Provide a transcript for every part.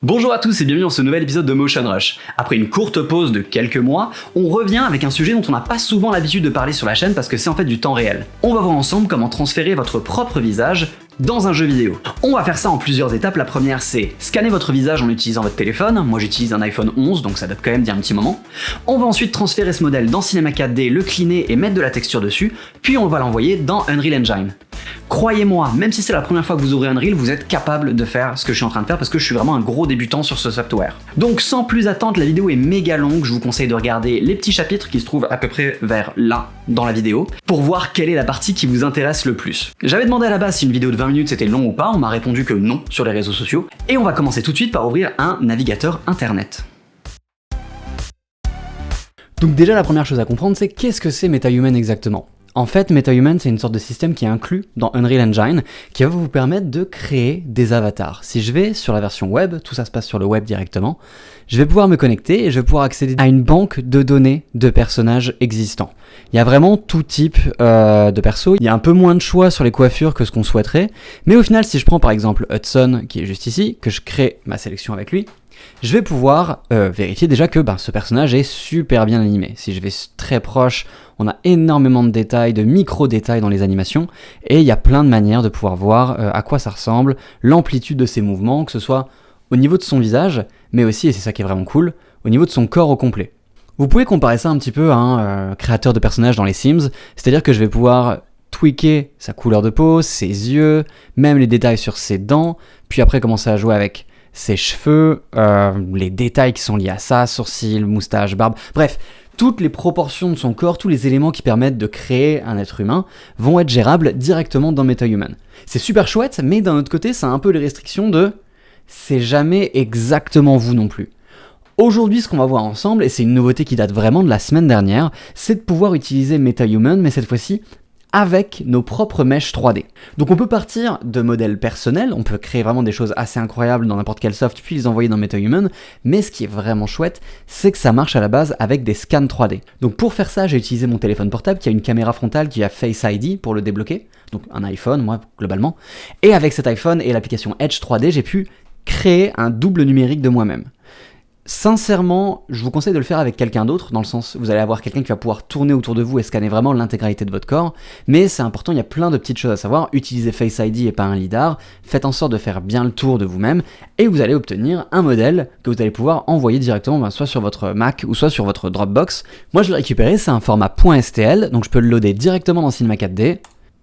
Bonjour à tous et bienvenue dans ce nouvel épisode de Motion Rush. Après une courte pause de quelques mois, on revient avec un sujet dont on n'a pas souvent l'habitude de parler sur la chaîne parce que c'est en fait du temps réel. On va voir ensemble comment transférer votre propre visage dans un jeu vidéo. On va faire ça en plusieurs étapes. La première, c'est scanner votre visage en utilisant votre téléphone. Moi j'utilise un iPhone 11 donc ça date quand même d'il y a un petit moment. On va ensuite transférer ce modèle dans Cinema 4D, le cleaner et mettre de la texture dessus, puis on va l'envoyer dans Unreal Engine. Croyez-moi, même si c'est la première fois que vous ouvrez Unreal, vous êtes capable de faire ce que je suis en train de faire parce que je suis vraiment un gros débutant sur ce software. Donc sans plus attendre, la vidéo est méga longue, je vous conseille de regarder les petits chapitres qui se trouvent à peu près vers là dans la vidéo pour voir quelle est la partie qui vous intéresse le plus. J'avais demandé à la base si une vidéo de 20 minutes c'était long ou pas, on m'a répondu que non sur les réseaux sociaux et on va commencer tout de suite par ouvrir un navigateur internet. Donc déjà la première chose à comprendre c'est qu'est-ce que c'est MetaHuman exactement. En fait, MetaHuman, c'est une sorte de système qui est inclus dans Unreal Engine qui va vous permettre de créer des avatars. Si je vais sur la version web, tout ça se passe sur le web directement, je vais pouvoir me connecter et je vais pouvoir accéder à une banque de données de personnages existants. Il y a vraiment tout type de perso, il y a un peu moins de choix sur les coiffures que ce qu'on souhaiterait, mais au final, si je prends par exemple Hudson, qui est juste ici, que je crée ma sélection avec lui, je vais pouvoir vérifier déjà que ce personnage est super bien animé. Si je vais très proche, on a énormément de détails, de micro-détails dans les animations, et il y a plein de manières de pouvoir voir à quoi ça ressemble, l'amplitude de ses mouvements, que ce soit au niveau de son visage, mais aussi, et c'est ça qui est vraiment cool, au niveau de son corps au complet. Vous pouvez comparer ça un petit peu à un créateur de personnages dans les Sims, c'est-à-dire que je vais pouvoir tweaker sa couleur de peau, ses yeux, même les détails sur ses dents, puis après commencer à jouer avec ses cheveux, les détails qui sont liés à ça, sourcils, moustache, barbe, bref, toutes les proportions de son corps, tous les éléments qui permettent de créer un être humain vont être gérables directement dans MetaHuman. C'est super chouette, mais d'un autre côté, ça a un peu les restrictions de c'est jamais exactement vous non plus. Aujourd'hui, ce qu'on va voir ensemble, et c'est une nouveauté qui date vraiment de la semaine dernière, c'est de pouvoir utiliser MetaHuman, mais cette fois-ci avec nos propres mèches 3D. Donc on peut partir de modèles personnels, on peut créer vraiment des choses assez incroyables dans n'importe quel soft, puis les envoyer dans MetaHuman, mais ce qui est vraiment chouette, c'est que ça marche à la base avec des scans 3D. Donc pour faire ça, j'ai utilisé mon téléphone portable qui a une caméra frontale qui a Face ID pour le débloquer, donc un iPhone, moi, globalement, et avec cet iPhone et l'application Edge 3D, j'ai pu créer un double numérique de moi-même. Sincèrement, je vous conseille de le faire avec quelqu'un d'autre, dans le sens où vous allez avoir quelqu'un qui va pouvoir tourner autour de vous et scanner vraiment l'intégralité de votre corps, mais c'est important, il y a plein de petites choses à savoir, utilisez Face ID et pas un lidar, faites en sorte de faire bien le tour de vous-même, et vous allez obtenir un modèle que vous allez pouvoir envoyer directement soit sur votre Mac ou soit sur votre Dropbox. Moi je l'ai récupéré, c'est un format .stl, donc je peux le loader directement dans Cinema 4D,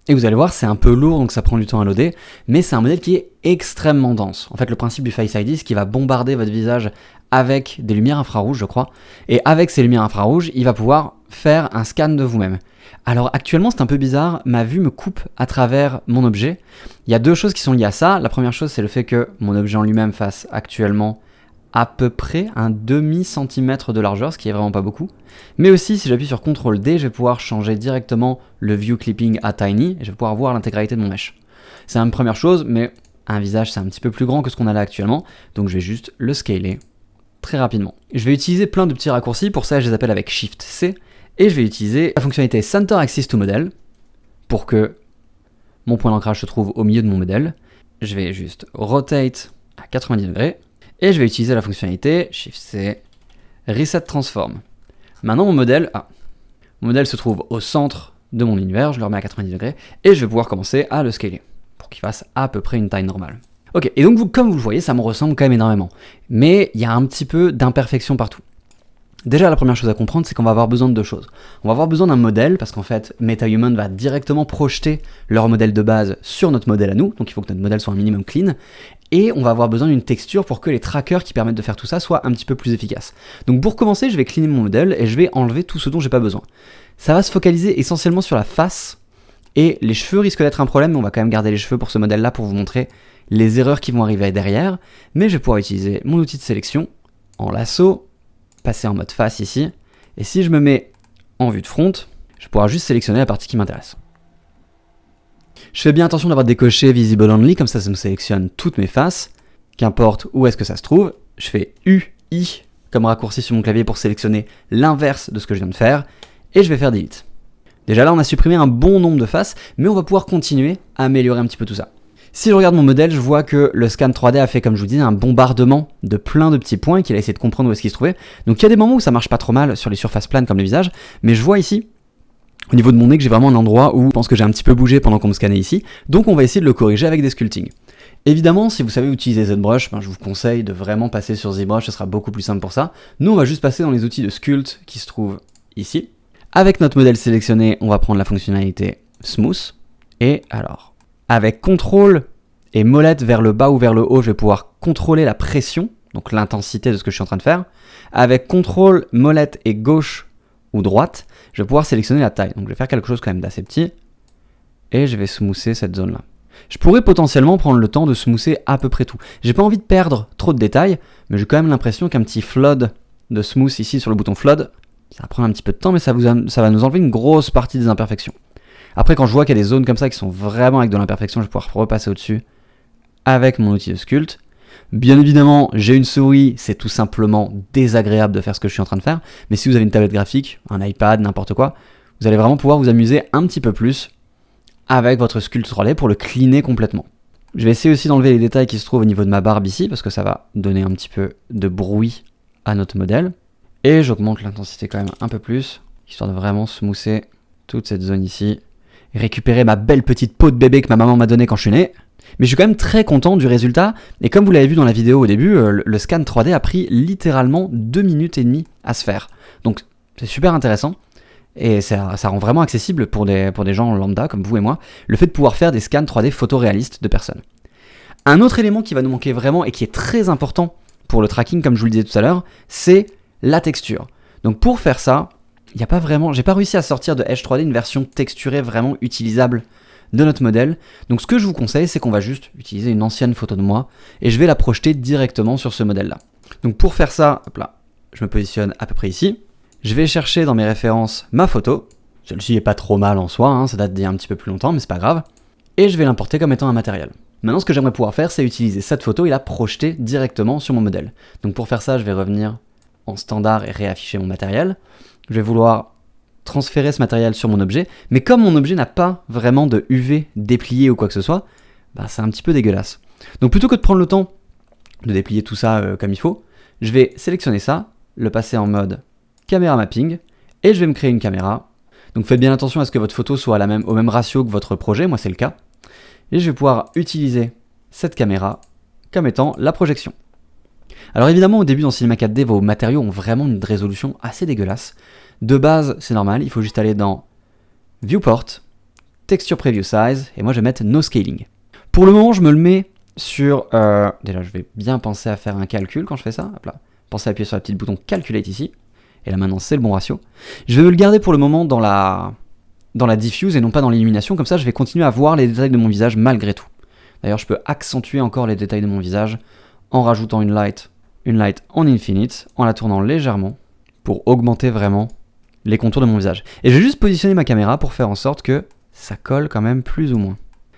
et vous allez voir, c'est un peu lourd, donc ça prend du temps à loader, mais c'est un modèle qui est extrêmement dense. En fait, le principe du Face ID, c'est qu'il va bombarder votre visage avec des lumières infrarouges, je crois, et avec ces lumières infrarouges, il va pouvoir faire un scan de vous-même. Alors actuellement, c'est un peu bizarre, ma vue me coupe à travers mon objet. Il y a deux choses qui sont liées à ça. La première chose, c'est le fait que mon objet en lui-même fasse actuellement à peu près un demi-centimètre de largeur, ce qui est vraiment pas beaucoup. Mais aussi, si j'appuie sur CTRL D, je vais pouvoir changer directement le View Clipping à Tiny, et je vais pouvoir voir l'intégralité de mon mesh. C'est une première chose, mais un visage, c'est un petit peu plus grand que ce qu'on a là actuellement, donc je vais juste le scaler très rapidement. Je vais utiliser plein de petits raccourcis, pour ça je les appelle avec Shift C, et je vais utiliser la fonctionnalité Center Axis to Model, pour que mon point d'ancrage se trouve au milieu de mon modèle. Je vais juste Rotate à 90 degrés, et je vais utiliser la fonctionnalité Shift C, Reset Transform. Maintenant mon modèle se trouve au centre de mon univers, je le remets à 90 degrés, et je vais pouvoir commencer à le scaler, pour qu'il fasse à peu près une taille normale. Ok, et donc comme vous le voyez, ça me ressemble quand même énormément, mais il y a un petit peu d'imperfection partout. Déjà, la première chose à comprendre, c'est qu'on va avoir besoin de deux choses. On va avoir besoin d'un modèle, parce qu'en fait, MetaHuman va directement projeter leur modèle de base sur notre modèle à nous, donc il faut que notre modèle soit un minimum clean, et on va avoir besoin d'une texture pour que les trackers qui permettent de faire tout ça soient un petit peu plus efficaces. Donc pour commencer, je vais cleaner mon modèle, et je vais enlever tout ce dont j'ai pas besoin. Ça va se focaliser essentiellement sur la face, et les cheveux risquent d'être un problème, mais on va quand même garder les cheveux pour ce modèle-là pour vous montrer les erreurs qui vont arriver derrière, mais je vais pouvoir utiliser mon outil de sélection en lasso, passer en mode face ici, et si je me mets en vue de front, je vais pouvoir juste sélectionner la partie qui m'intéresse. Je fais bien attention d'avoir décoché Visible Only, comme ça me sélectionne toutes mes faces, qu'importe où est-ce que ça se trouve. Je fais UI comme raccourci sur mon clavier pour sélectionner l'inverse de ce que je viens de faire, et je vais faire Delete. Déjà là, on a supprimé un bon nombre de faces, mais on va pouvoir continuer à améliorer un petit peu tout ça. Si je regarde mon modèle, je vois que le scan 3D a fait, comme je vous dis, un bombardement de plein de petits points et qu'il a essayé de comprendre où est-ce qu'il se trouvait. Donc il y a des moments où ça marche pas trop mal sur les surfaces planes comme le visage, mais je vois ici, au niveau de mon nez, que j'ai vraiment un endroit où je pense que j'ai un petit peu bougé pendant qu'on me scannait ici, donc on va essayer de le corriger avec des sculpting. Évidemment, si vous savez utiliser ZBrush, je vous conseille de vraiment passer sur ZBrush, ce sera beaucoup plus simple pour ça. Nous, on va juste passer dans les outils de Sculpt qui se trouvent ici. Avec notre modèle sélectionné, on va prendre la fonctionnalité Smooth. Et alors, avec CTRL et molette vers le bas ou vers le haut, je vais pouvoir contrôler la pression, donc l'intensité de ce que je suis en train de faire. Avec CTRL, molette et gauche ou droite, je vais pouvoir sélectionner la taille. Donc je vais faire quelque chose quand même d'assez petit. Et je vais smoother cette zone-là. Je pourrais potentiellement prendre le temps de smoother à peu près tout. J'ai pas envie de perdre trop de détails, mais j'ai quand même l'impression qu'un petit flood de smooth ici sur le bouton flood, ça va prendre un petit peu de temps, mais ça va nous enlever une grosse partie des imperfections. Après, quand je vois qu'il y a des zones comme ça qui sont vraiment avec de l'imperfection, je vais pouvoir repasser au-dessus avec mon outil de sculpt. Bien évidemment, j'ai une souris, c'est tout simplement désagréable de faire ce que je suis en train de faire, mais si vous avez une tablette graphique, un iPad, n'importe quoi, vous allez vraiment pouvoir vous amuser un petit peu plus avec votre sculpt 3D pour le cleaner complètement. Je vais essayer aussi d'enlever les détails qui se trouvent au niveau de ma barbe ici, parce que ça va donner un petit peu de bruit à notre modèle. Et j'augmente l'intensité quand même un peu plus, histoire de vraiment smoother toute cette zone ici, et récupérer ma belle petite peau de bébé que ma maman m'a donnée quand je suis né. Mais je suis quand même très content du résultat, et comme vous l'avez vu dans la vidéo au début, le scan 3D a pris littéralement 2 minutes et demie à se faire. Donc c'est super intéressant. Et ça rend vraiment accessible pour des gens lambda comme vous et moi, le fait de pouvoir faire des scans 3D photoréalistes de personnes. Un autre élément qui va nous manquer vraiment et qui est très important pour le tracking, comme je vous le disais tout à l'heure, c'est la texture. Donc pour faire ça, j'ai pas réussi à sortir de Edge 3D une version texturée vraiment utilisable de notre modèle. Donc ce que je vous conseille, c'est qu'on va juste utiliser une ancienne photo de moi et je vais la projeter directement sur ce modèle-là. Donc pour faire ça, hop là, je me positionne à peu près ici. Je vais chercher dans mes références ma photo. Celle-ci est pas trop mal en soi, ça date d'il y a un petit peu plus longtemps, mais c'est pas grave. Et je vais l'importer comme étant un matériel. Maintenant, ce que j'aimerais pouvoir faire, c'est utiliser cette photo et la projeter directement sur mon modèle. Donc pour faire ça, je vais revenir en standard et réafficher mon matériel. Je vais vouloir transférer ce matériel sur mon objet, mais comme mon objet n'a pas vraiment de UV déplié ou quoi que ce soit, c'est un petit peu dégueulasse. Donc plutôt que de prendre le temps de déplier tout ça comme il faut, je vais sélectionner ça, le passer en mode caméra mapping, et je vais me créer une caméra. Donc faites bien attention à ce que votre photo soit au même ratio que votre projet, moi c'est le cas. Et je vais pouvoir utiliser cette caméra comme étant la projection. Alors évidemment, au début dans Cinema 4D, vos matériaux ont vraiment une résolution assez dégueulasse. De base, c'est normal, il faut juste aller dans Viewport, Texture Preview Size, et moi je vais mettre No Scaling. Pour le moment, je me le mets sur... déjà, je vais bien penser à faire un calcul quand je fais ça. Hop là. Pensez à appuyer sur le petit bouton Calculate ici. Et là maintenant, c'est le bon ratio. Je vais me le garder pour le moment dans la diffuse et non pas dans l'illumination. Comme ça, je vais continuer à voir les détails de mon visage malgré tout. D'ailleurs, je peux accentuer encore les détails de mon visage en rajoutant une light en infinite, en la tournant légèrement pour augmenter vraiment les contours de mon visage. Et je vais juste positionner ma caméra pour faire en sorte que ça colle quand même plus ou moins.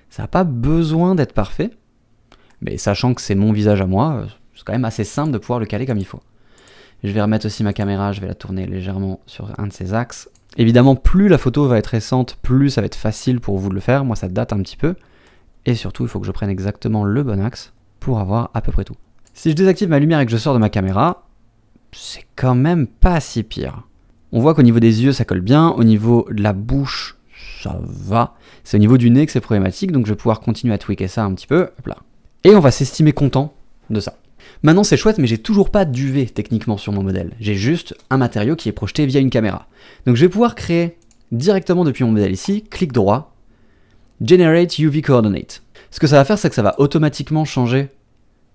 Ça n'a pas besoin d'être parfait, mais sachant que c'est mon visage à moi, c'est quand même assez simple de pouvoir le caler comme il faut. Je vais remettre aussi ma caméra, je vais la tourner légèrement sur un de ses axes. Évidemment, plus la photo va être récente, plus ça va être facile pour vous de le faire. Moi, ça date un petit peu. Et surtout, il faut que je prenne exactement le bon axe pour avoir à peu près tout. Si je désactive ma lumière et que je sors de ma caméra, c'est quand même pas si pire. On voit qu'au niveau des yeux, ça colle bien. Au niveau de la bouche, ça va. C'est au niveau du nez que c'est problématique, donc je vais pouvoir continuer à tweaker ça un petit peu. Hop là. Et on va s'estimer content de ça. Maintenant c'est chouette, mais j'ai toujours pas d'UV techniquement sur mon modèle. J'ai juste un matériau qui est projeté via une caméra. Donc je vais pouvoir créer directement depuis mon modèle ici, clic droit, Generate UV Coordinate. Ce que ça va faire, c'est que ça va automatiquement changer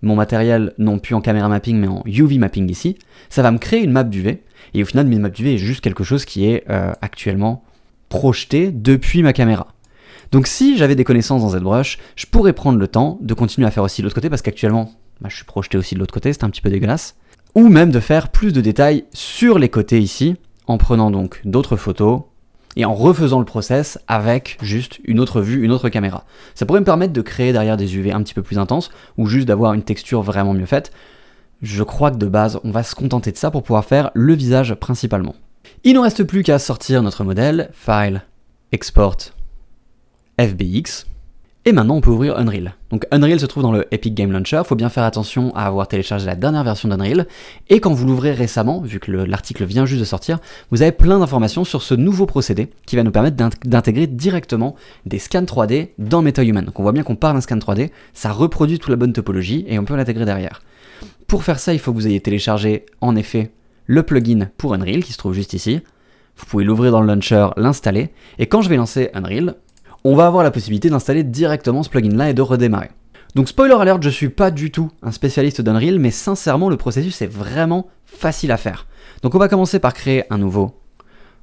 mon matériel, non plus en caméra mapping, mais en UV mapping ici. Ça va me créer une map d'UV, et au final, une map d'UV est juste quelque chose qui est actuellement projeté depuis ma caméra. Donc si j'avais des connaissances dans ZBrush, je pourrais prendre le temps de continuer à faire aussi de l'autre côté, parce qu'actuellement, je suis projeté aussi de l'autre côté, c'est un petit peu dégueulasse. Ou même de faire plus de détails sur les côtés ici, en prenant donc d'autres photos, et en refaisant le process avec juste une autre vue, une autre caméra. Ça pourrait me permettre de créer derrière des UV un petit peu plus intenses, ou juste d'avoir une texture vraiment mieux faite. Je crois que de base, on va se contenter de ça pour pouvoir faire le visage principalement. Il ne reste plus qu'à sortir notre modèle, File, Export, FBX, Et maintenant, on peut ouvrir Unreal. Donc Unreal se trouve dans le Epic Game Launcher, il faut bien faire attention à avoir téléchargé la dernière version d'Unreal, et quand vous l'ouvrez récemment, vu que l'article vient juste de sortir, vous avez plein d'informations sur ce nouveau procédé qui va nous permettre d'intégrer directement des scans 3D dans MetaHuman. Donc on voit bien qu'on part d'un scan 3D, ça reproduit toute la bonne topologie, et on peut l'intégrer derrière. Pour faire ça, il faut que vous ayez téléchargé, en effet, le plugin pour Unreal, qui se trouve juste ici. Vous pouvez l'ouvrir dans le launcher, l'installer, et quand je vais lancer Unreal, on va avoir la possibilité d'installer directement ce plugin-là et de redémarrer. Donc spoiler alert, je suis pas du tout un spécialiste d'Unreal, mais sincèrement, le processus est vraiment facile à faire. Donc on va commencer par créer un nouveau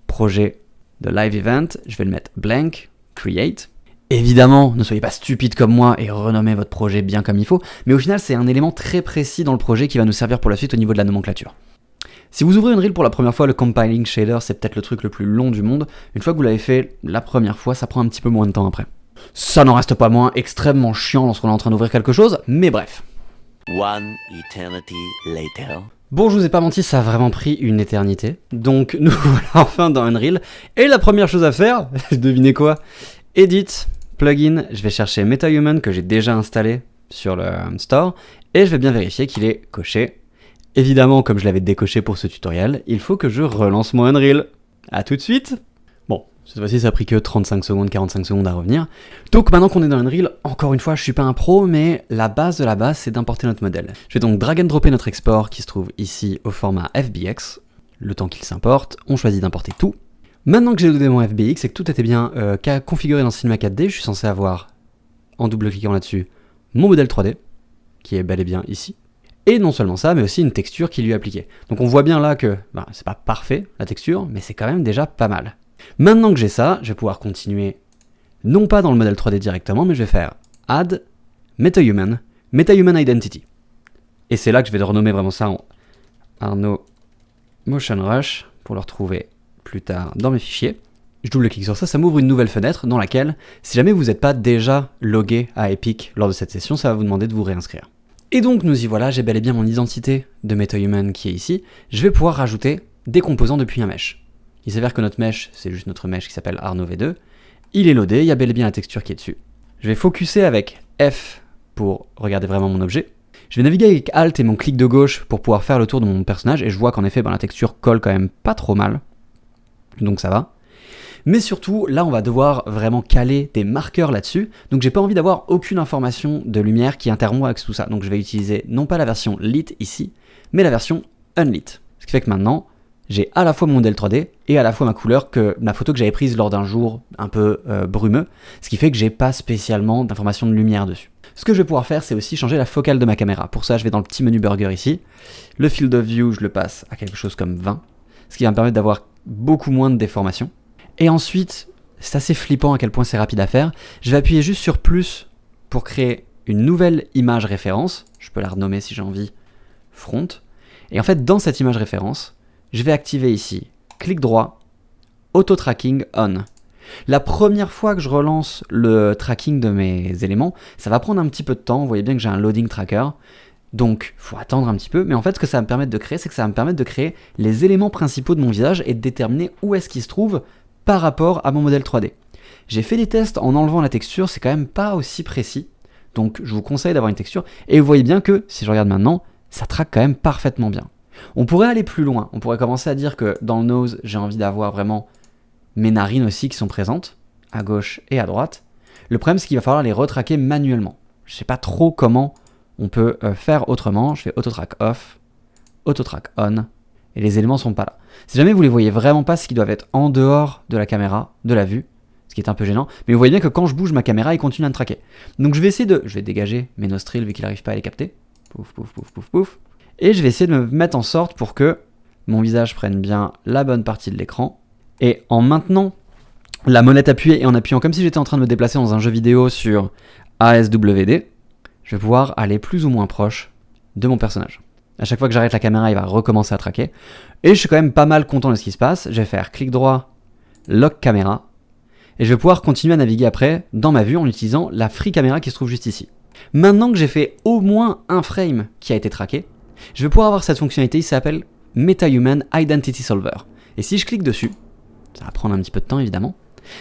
projet de live event. Je vais le mettre blank, create. Évidemment, ne soyez pas stupide comme moi et renommez votre projet bien comme il faut, mais au final, c'est un élément très précis dans le projet qui va nous servir pour la suite au niveau de la nomenclature. Si vous ouvrez Unreal pour la première fois, le compiling shader, c'est peut-être le truc le plus long du monde. Une fois que vous l'avez fait la première fois, ça prend un petit peu moins de temps après. Ça n'en reste pas moins extrêmement chiant lorsqu'on est en train d'ouvrir quelque chose, mais bref. One eternity later. Bon, je vous ai pas menti, ça a vraiment pris une éternité. Donc nous voilà enfin dans Unreal. Et la première chose à faire, devinez quoi? Edit, plugin, je vais chercher MetaHuman que j'ai déjà installé sur le store, et je vais bien vérifier qu'il est coché. Évidemment, comme je l'avais décoché pour ce tutoriel, il faut que je relance mon Unreal. A tout de suite. Bon, cette fois-ci, ça a pris que 35 secondes, 45 secondes à revenir. Donc maintenant qu'on est dans Unreal, encore une fois, je suis pas un pro, mais la base de la base, c'est d'importer notre modèle. Je vais donc drag and dropper notre export qui se trouve ici au format FBX. Le temps qu'il s'importe, on choisit d'importer tout. Maintenant que j'ai loadé mon FBX et que tout était bien configuré dans Cinema 4D, je suis censé avoir, en double-cliquant là-dessus, mon modèle 3D, qui est bel et bien ici. Et non seulement ça, mais aussi une texture qui lui est appliquée. Donc on voit bien là que c'est pas parfait la texture, mais c'est quand même déjà pas mal. Maintenant que j'ai ça, je vais pouvoir continuer, non pas dans le modèle 3D directement, mais je vais faire Add MetaHuman, MetaHuman Identity. Et c'est là que je vais renommer vraiment ça en Arnaud Motion Rush, pour le retrouver plus tard dans mes fichiers. Je double-clique sur ça, ça m'ouvre une nouvelle fenêtre dans laquelle, si jamais vous n'êtes pas déjà logué à Epic lors de cette session, ça va vous demander de vous réinscrire. Et donc nous y voilà, j'ai bel et bien mon identité de MetaHuman qui est ici. Je vais pouvoir rajouter des composants depuis un mesh. Il s'avère que notre mesh, c'est juste notre mesh qui s'appelle Arnaud V2. Il est loadé, il y a bel et bien la texture qui est dessus. Je vais focuser avec F pour regarder vraiment mon objet. Je vais naviguer avec Alt et mon clic de gauche pour pouvoir faire le tour de mon personnage, et je vois qu'en effet la texture colle quand même pas trop mal. Donc ça va. Mais surtout, là, on va devoir vraiment caler des marqueurs là-dessus. Donc, j'ai pas envie d'avoir aucune information de lumière qui interrompt avec tout ça. Donc, je vais utiliser non pas la version lit ici, mais la version unlit. Ce qui fait que maintenant, j'ai à la fois mon modèle 3D et à la fois ma couleur que la photo que j'avais prise lors d'un jour un peu brumeux. Ce qui fait que j'ai pas spécialement d'informations de lumière dessus. Ce que je vais pouvoir faire, c'est aussi changer la focale de ma caméra. Pour ça, je vais dans le petit menu burger ici. Le field of view, je le passe à quelque chose comme 20. Ce qui va me permettre d'avoir beaucoup moins de déformation. Et ensuite, c'est assez flippant à quel point c'est rapide à faire. Je vais appuyer juste sur plus pour créer une nouvelle image référence. Je peux la renommer si j'ai envie, front. Et en fait, dans cette image référence, je vais activer ici, clic droit, auto tracking on. La première fois que je relance le tracking de mes éléments, ça va prendre un petit peu de temps. Vous voyez bien que j'ai un loading tracker. Donc, il faut attendre un petit peu. Mais en fait, ce que ça va me permettre de créer, c'est que ça va me permettre de créer les éléments principaux de mon visage et de déterminer où est-ce qu'ils se trouvent par rapport à mon modèle 3D. J'ai fait des tests en enlevant la texture, c'est quand même pas aussi précis, donc je vous conseille d'avoir une texture, et vous voyez bien que, si je regarde maintenant, ça traque quand même parfaitement bien. On pourrait aller plus loin, on pourrait commencer à dire que dans le nose, j'ai envie d'avoir vraiment mes narines aussi qui sont présentes, à gauche et à droite. Le problème, c'est qu'il va falloir les retraquer manuellement. Je sais pas trop comment on peut faire autrement, je fais auto-track off, auto-track on, et les éléments sont pas là. Si jamais vous les voyez vraiment pas, c'est qu'ils doivent être en dehors de la caméra, de la vue, ce qui est un peu gênant, mais vous voyez bien que quand je bouge ma caméra, il continue à me traquer. Donc je vais dégager mes nostrils vu qu'il n'arrive pas à les capter. Pouf, pouf, pouf, pouf, pouf. Et je vais essayer de me mettre en sorte pour que mon visage prenne bien la bonne partie de l'écran. Et en maintenant la molette appuyée et en appuyant comme si j'étais en train de me déplacer dans un jeu vidéo sur ASWD, je vais pouvoir aller plus ou moins proche de mon personnage. À chaque fois que j'arrête la caméra, il va recommencer à traquer. Et je suis quand même pas mal content de ce qui se passe. Je vais faire clic droit, lock caméra. Et je vais pouvoir continuer à naviguer après dans ma vue en utilisant la free caméra qui se trouve juste ici. Maintenant que j'ai fait au moins un frame qui a été traqué, je vais pouvoir avoir cette fonctionnalité qui s'appelle MetaHuman Identity Solver. Et si je clique dessus, ça va prendre un petit peu de temps évidemment,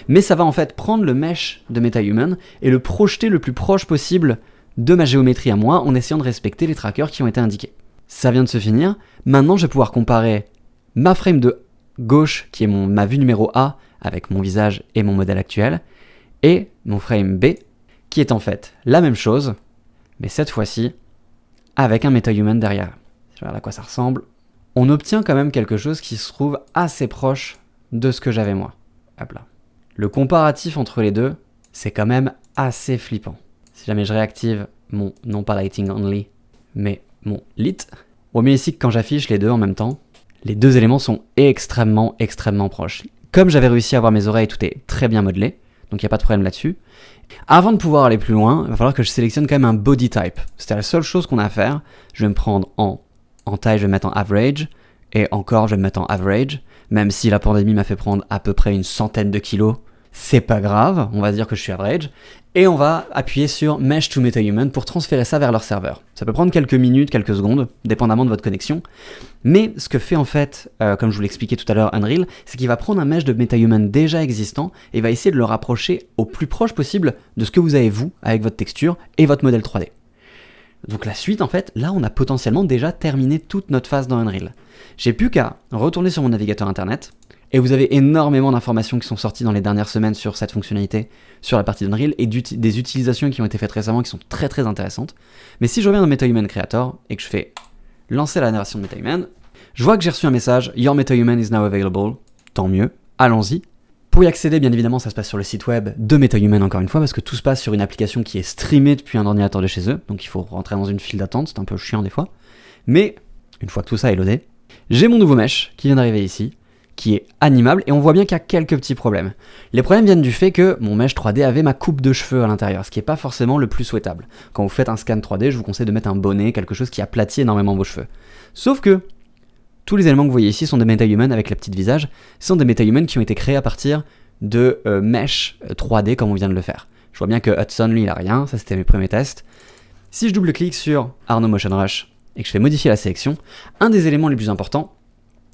Mais ça va en fait prendre le mesh de MetaHuman et le projeter le plus proche possible de ma géométrie à moi en essayant de respecter les trackers qui ont été indiqués. Ça vient de se finir. Maintenant, je vais pouvoir comparer ma frame de gauche, qui est ma vue numéro A, avec mon visage et mon modèle actuel, et mon frame B, qui est en fait la même chose, mais cette fois-ci, avec un MetaHuman derrière. Je regarde à quoi ça ressemble. On obtient quand même quelque chose qui se trouve assez proche de ce que j'avais moi. Hop là. Le comparatif entre les deux, c'est quand même assez flippant. Si jamais je réactive mon, non pas lighting only, mais mon lit, on voit bien ici que quand j'affiche les deux en même temps, les deux éléments sont extrêmement proches. Comme j'avais réussi à avoir mes oreilles, tout est très bien modelé, donc il n'y a pas de problème là-dessus. Avant de pouvoir aller plus loin, il va falloir que je sélectionne quand même un body type. C'était la seule chose qu'on a à faire. Je vais me prendre en taille, je vais me mettre en average, et encore je vais me mettre en average, même si la pandémie m'a fait prendre à peu près 100 kilos, c'est pas grave, on va dire que je suis average, et on va appuyer sur Mesh to MetaHuman pour transférer ça vers leur serveur. Ça peut prendre quelques minutes, quelques secondes, dépendamment de votre connexion, mais ce que fait en fait, comme je vous l'expliquais tout à l'heure Unreal, c'est qu'il va prendre un mesh de MetaHuman déjà existant et va essayer de le rapprocher au plus proche possible de ce que vous avez vous, avec votre texture et votre modèle 3D. Donc la suite, en fait, là on a potentiellement déjà terminé toute notre phase dans Unreal. J'ai plus qu'à retourner sur mon navigateur internet, et vous avez énormément d'informations qui sont sorties dans les dernières semaines sur cette fonctionnalité, sur la partie d'Unreal, et des utilisations qui ont été faites récemment qui sont très intéressante. Mais si je reviens dans MetaHuman Creator, et que je fais lancer la narration de MetaHuman, je vois que j'ai reçu un message « Your MetaHuman is now available », tant mieux, allons-y. Pour y accéder, bien évidemment, ça se passe sur le site web de MetaHuman encore une fois, parce que tout se passe sur une application qui est streamée depuis un ordinateur de chez eux, donc il faut rentrer dans une file d'attente, c'est un peu chiant des fois. Mais, une fois que tout ça est loadé, j'ai mon nouveau mesh qui vient d'arriver ici, qui est animable, et on voit bien qu'il y a quelques petits problèmes. Les problèmes viennent du fait que mon mesh 3D avait ma coupe de cheveux à l'intérieur, ce qui n'est pas forcément le plus souhaitable. Quand vous faites un scan 3D, je vous conseille de mettre un bonnet, quelque chose qui aplatit énormément vos cheveux. Sauf que tous les éléments que vous voyez ici sont des MetaHuman avec la petite visage, ce sont des MetaHuman qui ont été créés à partir de mesh 3D comme on vient de le faire. Je vois bien que Hudson, lui, il a rien, ça c'était mes premiers tests. Si je double-clique sur Arno Motion Rush et que je fais modifier la sélection, un des éléments les plus importants,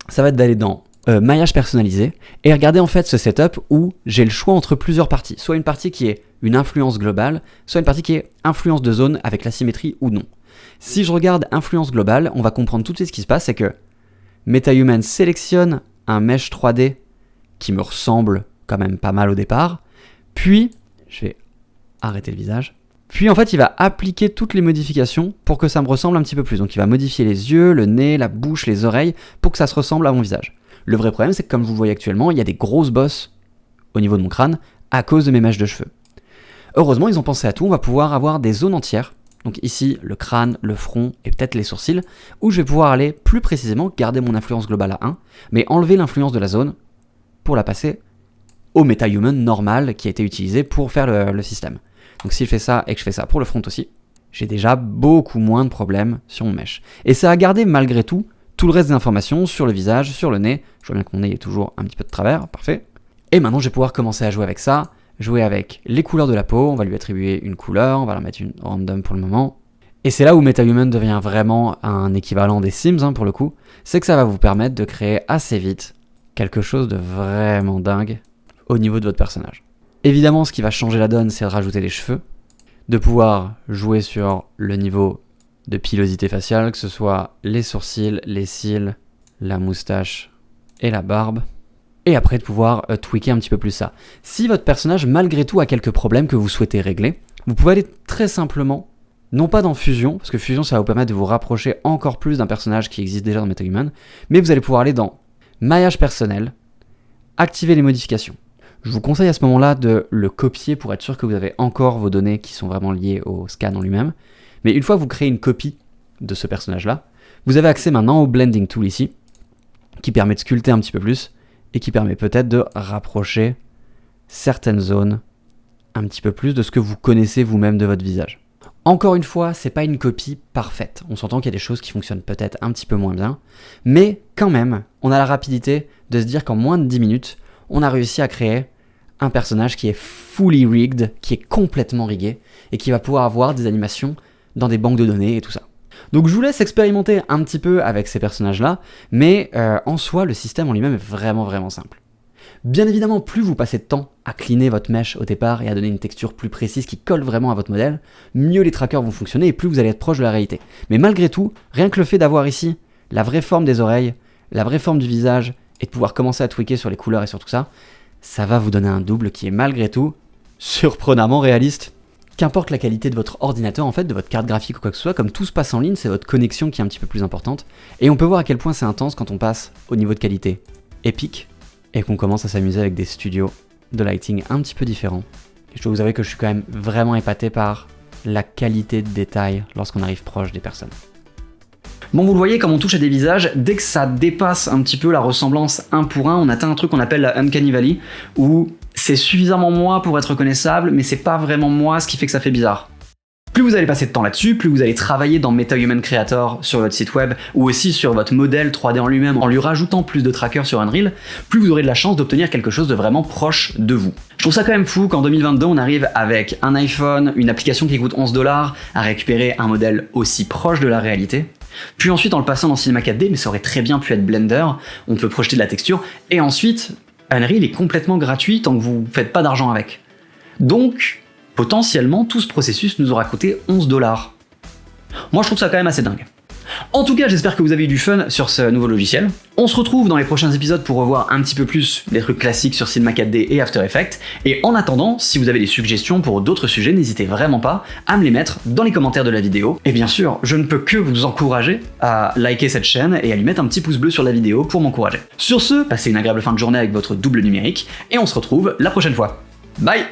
ça va être d'aller dans maillage personnalisé et regarder en fait ce setup où j'ai le choix entre plusieurs parties, soit une partie qui est une influence globale, soit une partie qui est influence de zone avec la symétrie ou non. Si je regarde influence globale, on va comprendre tout de suite ce qui se passe, c'est que MetaHuman sélectionne un mesh 3D qui me ressemble quand même pas mal au départ, puis je vais arrêter le visage, puis en fait il va appliquer toutes les modifications pour que ça me ressemble un petit peu plus, donc il va modifier les yeux, le nez, la bouche, les oreilles pour que ça se ressemble à mon visage. Le vrai problème, c'est que comme vous le voyez actuellement, il y a des grosses bosses au niveau de mon crâne à cause de mes mèches de cheveux. Heureusement, ils ont pensé à tout, on va pouvoir avoir des zones entières, donc ici le crâne, le front et peut-être les sourcils, où je vais pouvoir aller plus précisément garder mon influence globale à 1, mais enlever l'influence de la zone pour la passer au MetaHuman normal qui a été utilisé pour faire le système. Donc si je fais ça et que je fais ça pour le front aussi, j'ai déjà beaucoup moins de problèmes sur mon mesh. Et ça a gardé malgré tout le reste des informations sur le visage, sur le nez. Je vois bien que mon nez est toujours un petit peu de travers, parfait. Et maintenant je vais pouvoir commencer à jouer avec ça, jouer avec les couleurs de la peau, on va lui attribuer une couleur, on va la mettre une random pour le moment. Et c'est là où MetaHuman devient vraiment un équivalent des Sims pour le coup, c'est que ça va vous permettre de créer assez vite quelque chose de vraiment dingue au niveau de votre personnage. Évidemment, ce qui va changer la donne, c'est de rajouter des cheveux, de pouvoir jouer sur le niveau de pilosité faciale, que ce soit les sourcils, les cils, la moustache et la barbe, et après de pouvoir tweaker un petit peu plus ça. Si votre personnage, malgré tout, a quelques problèmes que vous souhaitez régler, vous pouvez aller très simplement, non pas dans Fusion, parce que Fusion, ça va vous permettre de vous rapprocher encore plus d'un personnage qui existe déjà dans MetaHuman, mais vous allez pouvoir aller dans Maillage personnel, activer les modifications. Je vous conseille à ce moment-là de le copier pour être sûr que vous avez encore vos données qui sont vraiment liées au scan en lui-même. Mais une fois que vous créez une copie de ce personnage-là, vous avez accès maintenant au Blending Tool ici, qui permet de sculpter un petit peu plus, et qui permet peut-être de rapprocher certaines zones un petit peu plus de ce que vous connaissez vous-même de votre visage. Encore une fois, c'est pas une copie parfaite. On s'entend qu'il y a des choses qui fonctionnent peut-être un petit peu moins bien, mais quand même, on a la rapidité de se dire qu'en moins de 10 minutes, on a réussi à créer un personnage qui est fully rigged, qui est complètement rigué, et qui va pouvoir avoir des animations dans des banques de données et tout ça. Donc je vous laisse expérimenter un petit peu avec ces personnages-là, mais en soi, le système en lui-même est vraiment simple. Bien évidemment, plus vous passez de temps à cleaner votre mesh au départ et à donner une texture plus précise qui colle vraiment à votre modèle, mieux les trackers vont fonctionner et plus vous allez être proche de la réalité. Mais malgré tout, rien que le fait d'avoir ici la vraie forme des oreilles, la vraie forme du visage et de pouvoir commencer à tweaker sur les couleurs et sur tout ça, ça va vous donner un double qui est malgré tout surprenamment réaliste. Qu'importe la qualité de votre ordinateur, en fait, de votre carte graphique ou quoi que ce soit, comme tout se passe en ligne, c'est votre connexion qui est un petit peu plus importante. Et on peut voir à quel point c'est intense quand on passe au niveau de qualité épique et qu'on commence à s'amuser avec des studios de lighting un petit peu différents. Et je dois vous avouer que je suis quand même vraiment épaté par la qualité de détail lorsqu'on arrive proche des personnes. Bon, vous le voyez, comme on touche à des visages, dès que ça dépasse un petit peu la ressemblance 1 pour 1, on atteint un truc qu'on appelle la Uncanny Valley, où c'est suffisamment moi pour être reconnaissable, mais c'est pas vraiment moi, ce qui fait que ça fait bizarre. Plus vous allez passer de temps là-dessus, plus vous allez travailler dans MetaHuman Creator sur votre site web, ou aussi sur votre modèle 3D en lui-même en lui rajoutant plus de trackers sur Unreal, plus vous aurez de la chance d'obtenir quelque chose de vraiment proche de vous. Je trouve ça quand même fou qu'en 2022, on arrive avec un iPhone, une application qui coûte 11 $, à récupérer un modèle aussi proche de la réalité. Puis ensuite, en le passant dans Cinema 4D, mais ça aurait très bien pu être Blender, on peut projeter de la texture, et ensuite, Unreal est complètement gratuit tant que vous ne faites pas d'argent avec. Donc, potentiellement, tout ce processus nous aura coûté 11 $. Moi, je trouve ça quand même assez dingue. En tout cas, j'espère que vous avez eu du fun sur ce nouveau logiciel. On se retrouve dans les prochains épisodes pour revoir un petit peu plus les trucs classiques sur Cinema 4D et After Effects. Et en attendant, si vous avez des suggestions pour d'autres sujets, n'hésitez vraiment pas à me les mettre dans les commentaires de la vidéo. Et bien sûr, je ne peux que vous encourager à liker cette chaîne et à lui mettre un petit pouce bleu sur la vidéo pour m'encourager. Sur ce, passez une agréable fin de journée avec votre double numérique et on se retrouve la prochaine fois. Bye!